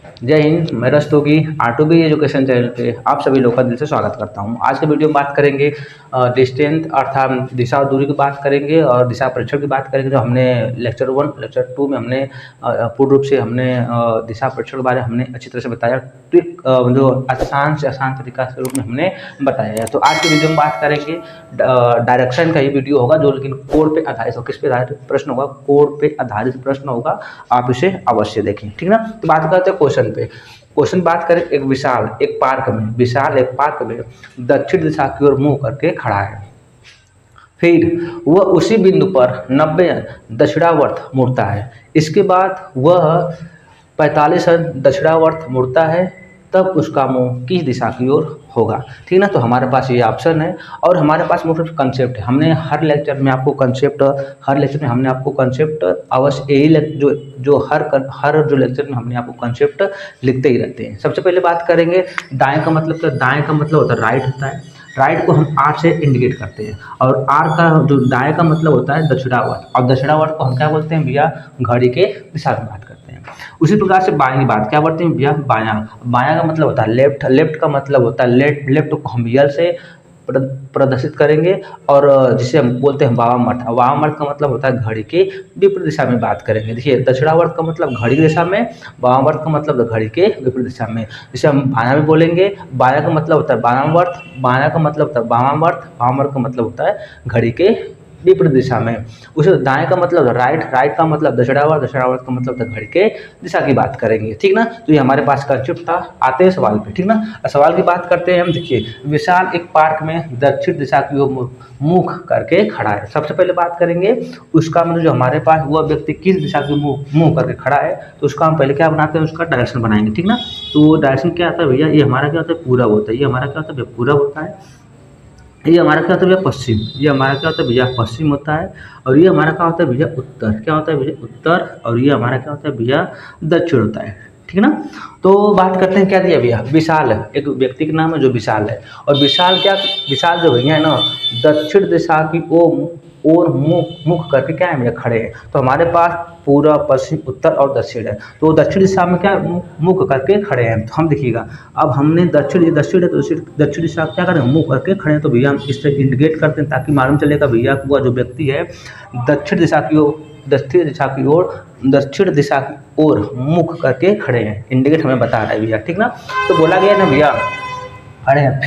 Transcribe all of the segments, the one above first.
जय हिंद। मैं Rastogi R2B education channel पे आप सभी लोग का दिल से स्वागत करता हूं। आज के वीडियो में बात करेंगे डिस्टेंस अर्थात दिशा और दूरी की बात करेंगे और दिशा परीक्षण की बात करेंगे। जो हमने लेक्चर 1 लेक्चर 2 में हमने पूर्ण रूप से हमने दिशा परीक्षण के बारे में हमने अच्छी तरह से बताया। जो आसान से आसान तरीका के रूप में हमने बताया है। तो आज के वीडियो में बात करेंगे डायरेक्शन का ही वीडियो होगा, जो लेकिन कोड पे आधारित होगा। किस पे आधारित प्रश्न होगा? कोड पे आधारित प्रश्न होगा। आप इसे अवश्य देखें, ठीक ना। तो बात करते हैं क्वेश्चन पे। क्वेश्चन बात करें, एक पार्क में दक्षिण दिशा की ओर मुंह करके खड़ा है। फिर वह उसी बिंदु पर 90 दक्षिणावर्त मुड़ता है। इसके बाद वह 45 दक्षिणावर्त मुड़ता है, तब उसका मुंह किस दिशा की ओर होगा? ठीक ना। तो हमारे पास ये ऑप्शन है और हमारे पास मुख्य कंसेप्ट है। हमने हर लेक्चर में आपको कंसेप्ट अवश्य यही जो हर जो लेक्चर में हमने आपको कंसेप्ट लिखते ही रहते हैं। सबसे पहले बात करेंगे दाएं का मतलब क्या। दाएं का मतलब होता है राइट होता है। राइट को हम आर से इंडिकेट करते हैं और आर का जो दाएं का मतलब होता है दक्षिणावर्त, और दक्षिणावर्त को हम क्या बोलते हैं भैया? घड़ी के दिशा में बात करते हैं। उसी प्रकार से बाएं की बात क्या करते हैं भैया? बायां। बायां का मतलब होता है लेफ्ट। लेफ्ट का मतलब होता है लेफ्ट को हम यल से प्रदर्शित करेंगे और जिसे हम बोलते हैं वामावर्त। वामावर्त का मतलब होता है घड़ी के विपरीत दिशा में बात करेंगे। देखिए, दक्षिणावर्त का मतलब घड़ी की दिशा में, वामावर्त का मतलब घड़ी के विपरीत दिशा में। जिसे हम बायां में बोलेंगे। बायां का मतलब होता है वामावर्त, बायां का मतलब होता है वामावर्त, वामावर्त का मतलब होता है घड़ी के विपरीत दिशा में। उसे दाएं का मतलब राइट, राइट का मतलब दक्षिणावर्त, दक्षिणावर्त का मतलब घड़ी के दिशा की बात करेंगे, ठीक ना। तो ये हमारे पास कंसेप्ट था। आते हैं सवाल पे, ठीक ना। सवाल की बात करते हैं हम। देखिए, विशाल एक पार्क में दक्षिण दिशा की ओर मुख करके खड़ा है। सबसे पहले बात करेंगे उसका मतलब जो हमारे पास वह व्यक्ति किस दिशा की मुंह करके खड़ा है, तो उसका हम पहले क्या बनाते हैं? उसका डायरेक्शन बनाएंगे, ठीक ना। तो डायरेक्शन क्या आता है भैया? ये हमारा क्या होता है? पूरब होता है। ये हमारा क्या होता है? पूरब होता है। ये हमारा क्या होता है भैया? पश्चिम। ये हमारा क्या होता है भैया? पश्चिम होता है। और ये हमारा क्या होता है भैया? उत्तर। क्या होता है भैया? उत्तर। और ये हमारा क्या होता है भैया? दक्षिण होता है, ठीक ना। तो बात करते हैं, क्या दिया भैया? विशाल है, एक व्यक्ति का नाम है जो विशाल है। और विशाल जो भैया है ना, दक्षिण दिशा की ओर मुख करके क्या है भैया? खड़े हैं। तो हमारे पास पूरब, पश्चिम, उत्तर और दक्षिण है। तो दक्षिण दिशा में क्या मुख करके खड़े हैं। तो हम देखिएगा, अब हमने दक्षिण है तो दक्षिण दिशा क्या करें? मुंह करके खड़े हैं। तो भैया हम इससे इंडिकेट करते हैं ताकि मालूम चलेगा भैया वह जो व्यक्ति है दक्षिण दिशा की ओर दक्षिण दिशा की ओर मुख करके खड़े हैं। इंडिकेट हमें बता रहा है भैया, ठीक ना। तो बोला गया ना भैया खड़े हैं।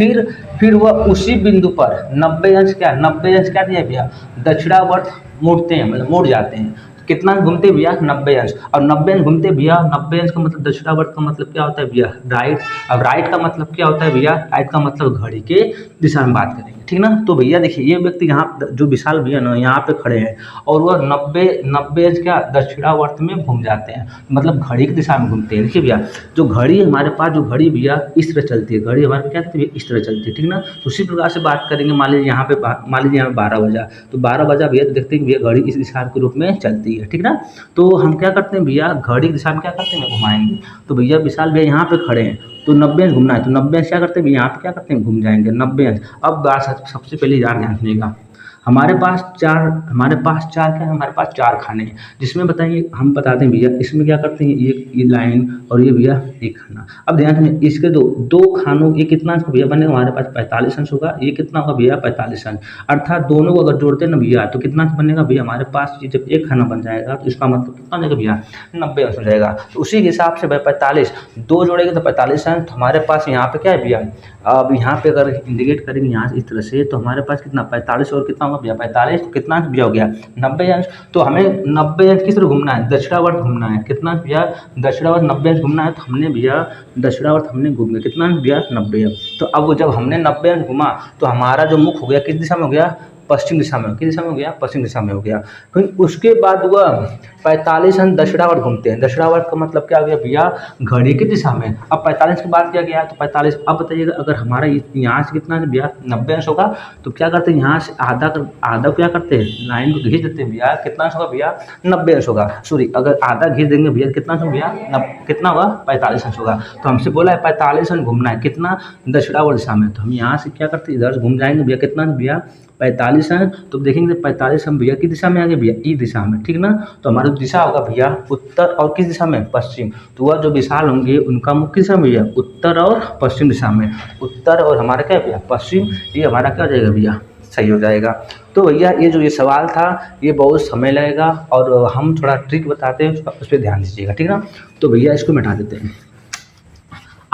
फिर वह उसी बिंदु पर 90 अंश क्या दिया भैया? दक्षिणावर्त मुड़ते हैं, मतलब मुड़ जाते हैं। कितना घूमते भैया? 90 अंश। और 90 अंश घूमते भैया। 90 अंश का मतलब दक्षिणावर्त का मतलब क्या होता है भैया? राइट। अब राइट का मतलब क्या होता है भैया? राइट का मतलब घड़ी के दिशा में बात करेंगे, ठीक ना। तो भैया देखिए, ये व्यक्ति यहाँ जो विशाल भैया ना यहाँ पे खड़े हैं और वह 90 अंश क्या दक्षिणावर्त में घूम जाते हैं, मतलब घड़ी की दिशा में घूमते हैं। देखिए भैया, जो घड़ी हमारे पास जो घड़ी भैया इस तरह चलती है। घड़ी हमारे क्या कहते हैं? इस तरह चलती है, ठीक ना। तो उसी प्रकार से बात करेंगे। मान लीजिए यहाँ पे 12 बजा, तो 12 बजा भैया, तो देखते हैं भैया घड़ी इस दिशा के रूप में चलती है, ठीक ना। तो हम क्या करते हैं भैया? घड़ी की दिशा में क्या करते हैं? घुमाएंगे। तो भैया विशाल भैया यहाँ पे खड़े हैं तो 90 अंश घूमना है, तो 90 अंश क्या करते हैं? यहाँ पे क्या करते हैं? घूम जाएंगे 90 अंश। अब बात सबसे पहले ध्यान सुनिएगा। हमारे पास चार क्या है? हमारे पास 4 खाने हैं, जिसमें बताइए हम बताते हैं भैया इसमें क्या करते हैं? ये लाइन और ये भैया एक खाना। अब ध्यान में इसके दो खानों, ये कितना अंश भैया बनेगा? हमारे पास 45 अंश होगा। ये कितना होगा भैया? 45 अंश। अर्थात दोनों को अगर जोड़ते हैं ना भैया, तो कितना अंश बनेगा भैया? हमारे पास ये जब एक खाना बन जाएगा तो इसका मतलब कितना बनेगा भैया? 90 अंश हो जाएगा। तो उसी के हिसाब से भाई 45 दो जोड़ेंगे तो 45 अंश। हमारे पास यहाँ पे क्या है भैया? अब यहाँ पे अगर इंडिकेट करेंगे यहाँ से इस तरह से, तो हमारे पास कितना 45 और कितना होगा भैया? 45 तो कितना अंश भैया हो गया? 90 अंश। तो हमें 90 अंश किस तरह घूमना है? दक्षिणावर्त घूमना है। कितना अंश भैया? दक्षिणावर्त 90 अंश घूमना है। तो हमने भैया दक्षिणावर्त हमने घूम गया कितना अंश भैया? 90 अंश। तो अब जब हमने 90 अंश घुमा तो हमारा जो मुख हो गया किस दिशा में हो गया? पश्चिम दिशा में। किस दिशा में हो गया? पश्चिम दिशा में हो गया। फिर उसके बाद वह 45 अंश दक्षिणावर्त घूमते हैं। दक्षिणावर्त का मतलब क्या हो गया भैया? घड़ी की दिशा में। अब 45 की बात किया गया है तो 45। अब बताइएगा अगर हमारा यहाँ से कितना है भैया? 90 अंश होगा। तो क्या करते हैं? यहाँ से आधा क्या करते हैं? लाइन को खींच देते हैं भैया। कितना अंश होगा भैया? 90 अंश होगा। सॉरी, अगर आधा खींच देंगे भैया कितना अंश होगा भैया? कितना होगा? 45 अंश होगा। तो हमसे बोला है 45 अंश घूमना है। कितना? दक्षिणावर्त दिशा में। तो हम यहाँ से क्या करते हैं? इधर घूम जाएंगे भैया। कितना अंश भैया? 45 45 हैं, तो देखेंगे 45 हम भैया किस दिशा में आगे भैया ई दिशा में, ठीक ना। तो हमारा जो दिशा होगा भैया उत्तर और किस दिशा में, पश्चिम। तो वह जो विशाल होंगे उनका मुख किस दिशा में भैया, उत्तर और पश्चिम दिशा में। उत्तर और हमारा क्या भैया, पश्चिम, ये हमारा क्या हो जाएगा भैया, सही हो जाएगा। तो भैया ये सवाल था ये बहुत समय लगेगा और हम थोड़ा ट्रिक बताते हैं, उस पर ध्यान दीजिएगा, ठीक ना। तो भैया इसको मिटा देते हैं,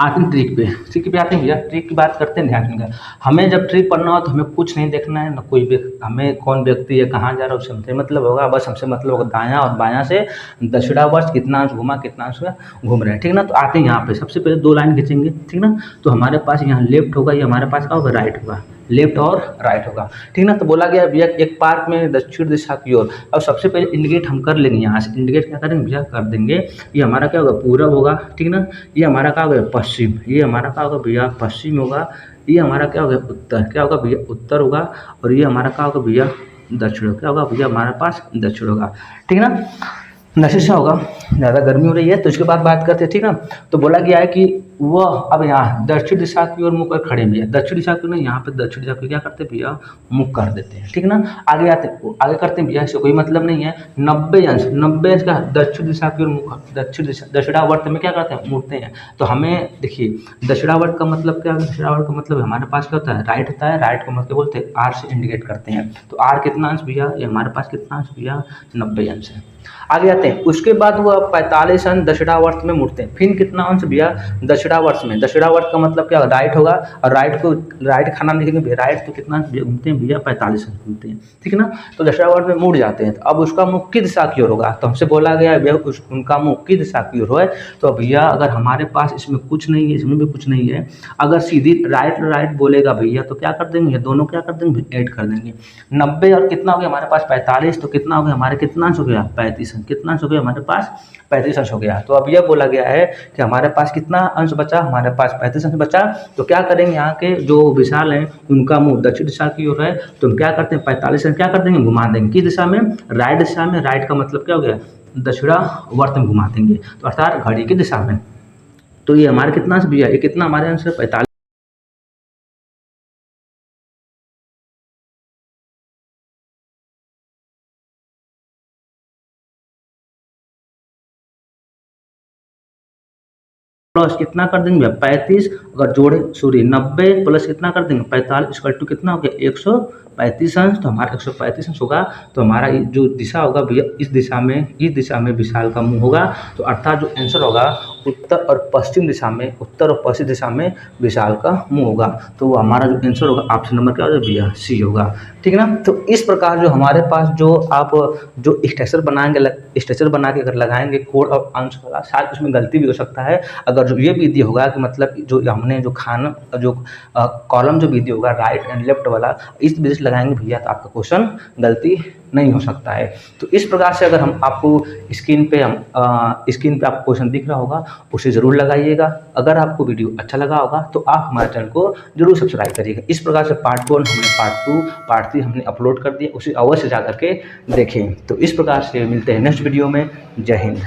आते हैं ट्रिक पे आते हैं भैया। ट्रिक की बात करते हैं, ध्यान देंगे। हमें जब ट्रिक पढ़ना हो तो हमें कुछ नहीं देखना है, ना कोई हमें कौन व्यक्ति है, कहाँ जा रहा है, उससे हमसे मतलब होगा। बस हमसे मतलब होगा दायां और बायां से दक्षिणावर्त कितना अंश घुमा, कितना अंश घूम रहे हैं, ठीक ना। तो आते हैं यहाँ पे, सबसे पहले 2 लाइन खींचेंगे, ठीक ना। तो हमारे पास यहाँ लेफ्ट होगा, ये हमारे पास क्या होगा, राइट होगा, लेफ्ट और राइट होगा, ठीक ना। तो बोला गया भैया एक पार्क में दक्षिण दिशा की ओर। अब सबसे पहले इंडिकेट हम कर लेंगे, यहाँ से इंडिकेट क्या करेंगे भैया, कर देंगे। ये हमारा क्या होगा, पूरब होगा, ठीक ना। ये हमारा क्या होगा, पश्चिम। ये हमारा क्या होगा भैया, पश्चिम होगा। ये हमारा क्या होगा, उत्तर। क्या होगा भैया, उत्तर होगा। और ये हमारा क्या होगा भैया, दक्षिण। क्या होगा भैया, हमारे पास दक्षिण होगा, ठीक ना। नशा होगा, ज़्यादा गर्मी हो रही है तो इसके बाद बात करते हैं, ठीक ना। तो बोला गया है कि वह अब यहाँ दक्षिण दिशा की ओर मुँह कर खड़े भैया, दक्षिण दिशा की ओर नहीं, यहाँ पे दक्षिण दिशा की क्या करते हैं भैया, मुँह कर देते हैं, ठीक ना। आगे करते हैं भैया, इससे कोई मतलब नहीं है। 90 अंश का दक्षिण दिशा की ओर मुँह, दक्षिण दिशा दक्षिणावर्त में क्या करते हैं, मुड़ते हैं। तो हमें देखिए दक्षिणावर्त का मतलब क्या है, दक्षिणावर्त का मतलब हमारे पास क्या होता है, राइट होता है। राइट का मतलब बोलते हैं आर से इंडिकेट करते हैं। तो आर कितना अंश भैया, ये हमारे पास कितना अंश भैया, 90 अंश है। आगे आते हैं, उसके बाद वो 45 अंश दक्षिणावर्त में मुड़ते हैं। फिर कितना अंश भैया, दक्षिणावर्त में। दक्षिणावर्त का मतलब क्या, राइट होगा। और राइट का नाम लिखेंगे भैया, राइट तो कितना घूमते हैं भैया, 45 अंश घूमते हैं, ठीक ना। तो दक्षिणावर्त में मुड़ जाते हैं। तो अब उसका मुख किस दिशा की ओर होगा, तो हमसे बोला गया भैया उनका मुख किस दिशा की ओर है। तो भैया अगर हमारे पास इसमें कुछ नहीं है, इसमें भी कुछ नहीं है, अगर सीधी राइट बोलेगा भैया तो क्या कर देंगे, दोनों क्या कर देंगे, ऐड कर देंगे। 90 और कितना हो गया हमारे पास 45, तो कितना हो गया हमारे, कितना अंश हो गया, 35 अंश। कितना अंश हो गया हमारे पास, 35 अंश हो गया। तो अब यह बोला गया है कि हमारे पास कितना अंश बचा, हमारे पास 35 अंश बचा। तो क्या करेंगे, यहाँ के जो विशाल हैं उनका मुंह दक्षिण दिशा की ओर है, तो हम क्या करते हैं, 45 अंश क्या कर देंगे, घुमा देंगे। किस दिशा में, राइट दिशा में। राइट का मतलब क्या हो गया, दक्षिणावर्त में घुमा देंगे, तो अर्थात घड़ी की दिशा में। तो ये हमारे कितना अंश भैया, ये कितना हमारे अंश है, 45। प्लस कितना कर देंगे 35, अगर जोड़े सॉरी 90 प्लस कितना कर देंगे 45 इक्वल टू कितना हो गया 135 अंश। तो हमारा 135 अंश होगा। तो हमारा जो दिशा होगा भैया इस दिशा में विशाल का मुंह होगा। तो अर्थात जो आंसर होगा उत्तर और पश्चिम दिशा में विशाल का मुंह होगा। तो वो हमारा जो आंसर होगा ऑप्शन नंबर क्या होगा भैया, सी होगा, ठीक ना। तो इस प्रकार जो हमारे पास जो आप जो स्ट्रक्चर बना के अगर लगाएंगे कोड और अंश वाला, शायद उसमें गलती भी हो सकता है। अगर जो ये विधि होगा कि मतलब जो हमने जो कॉलम जो विधि होगा राइट एंड लेफ्ट वाला, इस विधि से लगाएंगे भैया तो आपका क्वेश्चन गलती नहीं हो सकता है। तो इस प्रकार से अगर हम आपको स्क्रीन पे आपको क्वेश्चन दिख रहा होगा उसे ज़रूर लगाइएगा। अगर आपको वीडियो अच्छा लगा होगा तो आप हमारे चैनल को जरूर सब्सक्राइब करिएगा। इस प्रकार से पार्ट 1 हमने, पार्ट 2, पार्ट 3 हमने अपलोड कर दिया, उसे अवश्य जा करके देखें। तो इस प्रकार से मिलते हैं नेक्स्ट वीडियो में। जय हिंद।